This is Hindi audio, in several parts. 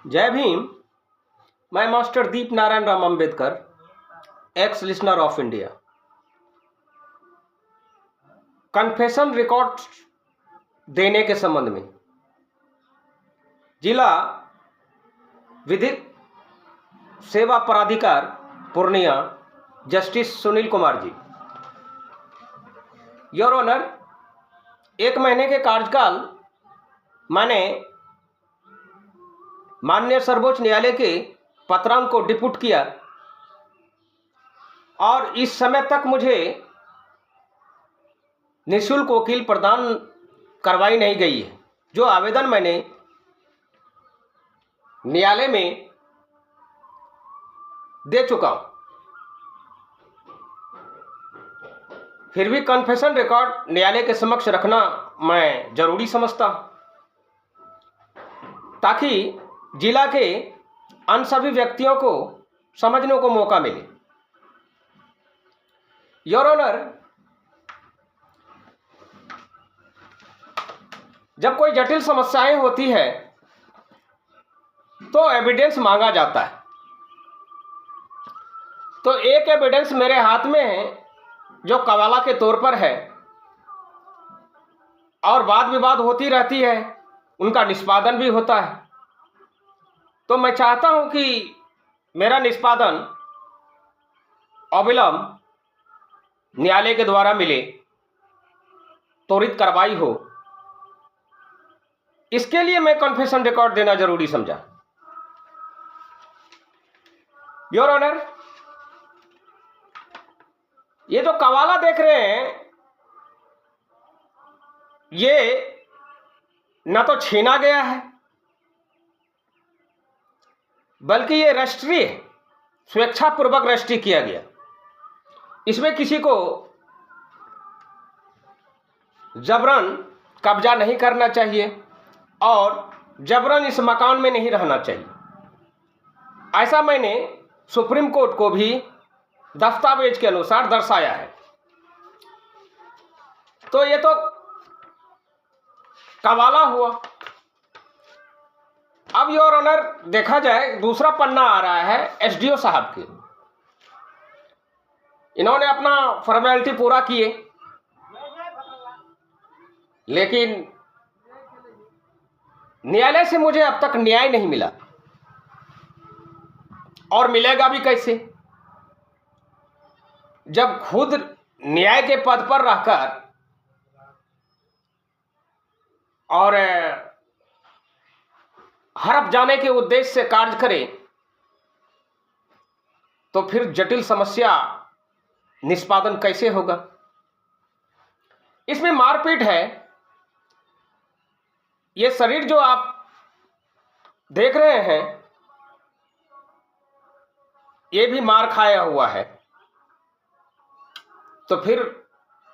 जय भीम। मैं master Deep Narayan Ram Ambedkar, ex listener of India. Confession record देने के संबंध में जिला विधिक सेवा प्राधिकार Purnia, justice Sunil Kumar ji. Your honour, 1 महीने के कार्यकाल मैंने माननीय सर्वोच्च न्यायालय के पत्रांक को डिपुट किया और इस समय तक मुझे निःशुल्क वकील प्रदान करवाई नहीं गई है। जो आवेदन मैंने न्यायालय में दे चुका हूं, फिर भी कन्फेशन रिकॉर्ड न्यायालय के समक्ष रखना मैं जरूरी समझता हूं, ताकि जिला के अन्य सभी व्यक्तियों को समझने को मौका मिले। योर ऑनर, जब कोई जटिल समस्याएं होती है तो एविडेंस मांगा जाता है। तो एक एविडेंस मेरे हाथ में है जो कवाला के तौर पर है और वाद विवाद होती रहती है, उनका निष्पादन भी होता है। तो मैं चाहता हूं कि मेरा निष्पादन अविलंब न्यायालय के द्वारा मिले, त्वरित कार्रवाई हो। इसके लिए मैं कन्फेशन रिकॉर्ड देना जरूरी समझा। योर ऑनर, ये जो कवाला देख रहे हैं, ये न तो छीना गया है, बल्कि ये रजिस्ट्री स्वेच्छापूर्वक रजिस्ट्री किया गया। इसमें किसी को जबरन कब्जा नहीं करना चाहिए और जबरन इस मकान में नहीं रहना चाहिए। ऐसा मैंने सुप्रीम कोर्ट को भी दस्तावेज के अनुसार दर्शाया है। तो ये तो कवाला हुआ। अब योर ऑनर, देखा जाए, दूसरा पन्ना आ रहा है एसडीओ साहब के। इन्होंने अपना फॉर्मेलिटी पूरा किए, लेकिन न्यायालय से मुझे अब तक न्याय नहीं मिला और मिलेगा भी कैसे, जब खुद न्याय के पद पर रहकर और हड़प जाने के उद्देश्य से कार्य करे, तो फिर जटिल समस्या निष्पादन कैसे होगा। इसमें मारपीट है। ये शरीर जो आप देख रहे हैं, ये भी मार खाया हुआ है। तो फिर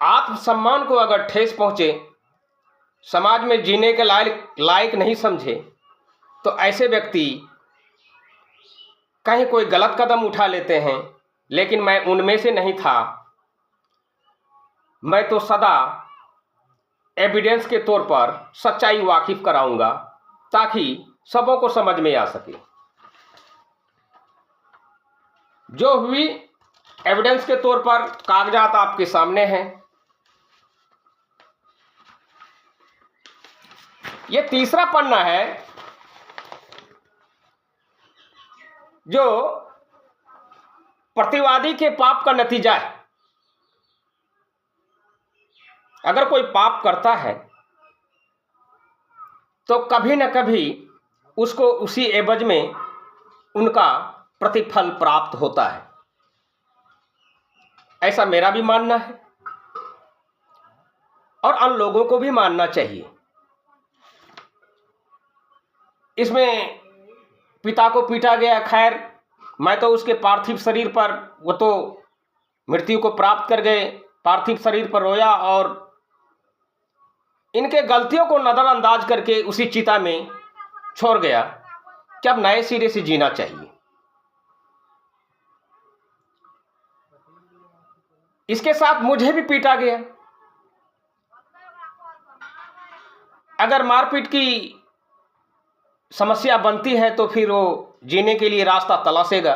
आत्मसम्मान को अगर ठेस पहुंचे, समाज में जीने के लायक नहीं समझे, तो ऐसे व्यक्ति कहीं कोई गलत कदम उठा लेते हैं। लेकिन मैं उनमें से नहीं था। मैं तो सदा एविडेंस के तौर पर सच्चाई वाकिफ कराऊंगा, ताकि सबों को समझ में आ सके। जो हुई एविडेंस के तौर पर कागजात आपके सामने हैं। ये तीसरा पन्ना है जो प्रतिवादी के पाप का नतीजा है। अगर कोई पाप करता है तो कभी न कभी उसको उसी एवज में उनका प्रतिफल प्राप्त होता है। ऐसा मेरा भी मानना है और अन्य लोगों को भी मानना चाहिए। इसमें पिता को पीटा गया, खैर मैं तो उसके पार्थिव शरीर पर, वो तो मृत्यु को प्राप्त कर गए, पार्थिव शरीर पर रोया और इनके गलतियों को नजरअंदाज करके उसी चिता में छोड़ गया कि अब नए सिरे से जीना चाहिए। इसके साथ मुझे भी पीटा गया। अगर मारपीट की समस्या बनती है तो फिर वो जीने के लिए रास्ता तलाशेगा,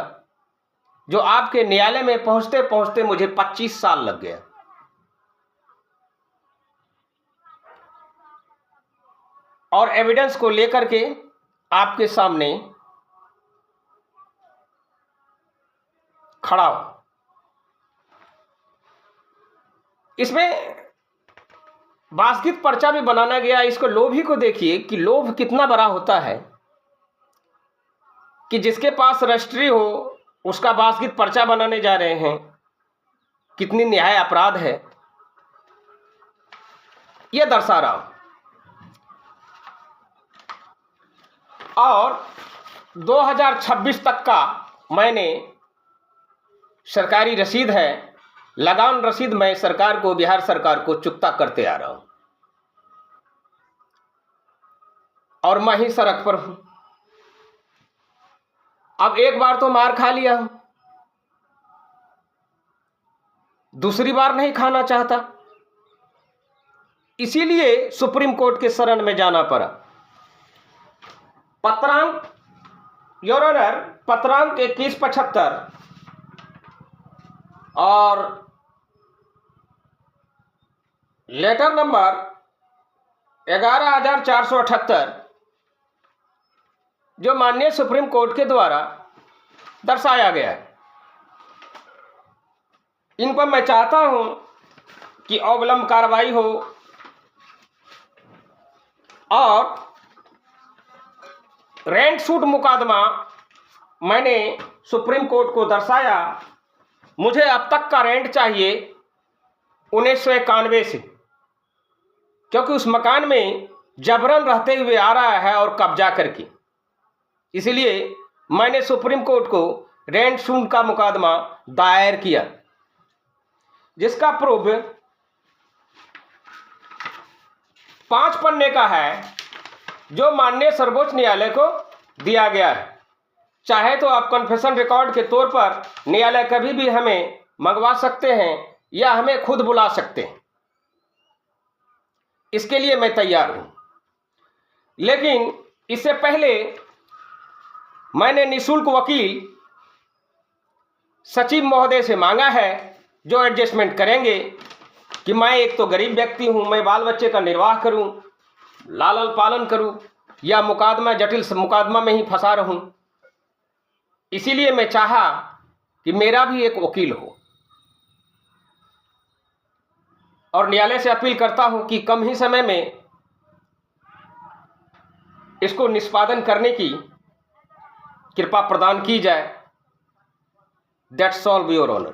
जो आपके न्यायालय में पहुंचते पहुंचते मुझे 25 साल लग गया। और एविडेंस को लेकर के आपके सामने खड़ा हो। इसमें बासगीत पर्चा भी बनाना गया। इसको लोभी को देखिए कि लोभ कितना बड़ा होता है कि जिसके पास रजिस्ट्री हो उसका बासगीत पर्चा बनाने जा रहे हैं। कितनी न्याय अपराध है, यह दर्शा रहा हूं। और 2026 तक का मैंने सरकारी रसीद है, लगान रसीद मैं सरकार को, बिहार सरकार को चुकता करते आ रहा हूं। और मैं ही सड़क पर हूं। अब एक बार तो मार खा लिया हूं, दूसरी बार नहीं खाना चाहता, इसीलिए सुप्रीम कोर्ट के शरण में जाना पड़ा। पत्रांक योर ऑनर, पत्रांक 2175 और लेटर नंबर 11,478 जो माननीय सुप्रीम कोर्ट के द्वारा दर्शाया गया है, इन पर मैं चाहता हूं कि अविलंब कार्रवाई हो। और रेंट सूट मुकदमा मैंने सुप्रीम कोर्ट को दर्शाया, मुझे अब तक का रेंट चाहिए 1991 से, क्योंकि उस मकान में जबरन रहते हुए आ रहा है और कब्जा करके। इसलिए मैंने सुप्रीम कोर्ट को रेंट सूट का मुकदमा दायर किया, जिसका प्रूफ 5 पन्ने का है, जो माननीय सर्वोच्च न्यायालय को दिया गया है। चाहे तो आप कन्फेशन रिकॉर्ड के तौर पर न्यायालय कभी भी हमें मंगवा सकते हैं या हमें खुद बुला सकते हैं, इसके लिए मैं तैयार हूं। लेकिन इससे पहले मैंने निःशुल्क वकील सचिव महोदय से मांगा है, जो एडजस्टमेंट करेंगे कि मैं एक तो गरीब व्यक्ति हूं, मैं बाल बच्चे का निर्वाह करूं, लालन पालन करूं, या मुकदमा जटिल मुकदमा में ही फंसा रहूं। इसीलिए मैं चाहा कि मेरा भी एक वकील हो, और न्यायालय से अपील करता हूं कि कम ही समय में इसको निष्पादन करने की कृपा प्रदान की जाए। That's all your honour.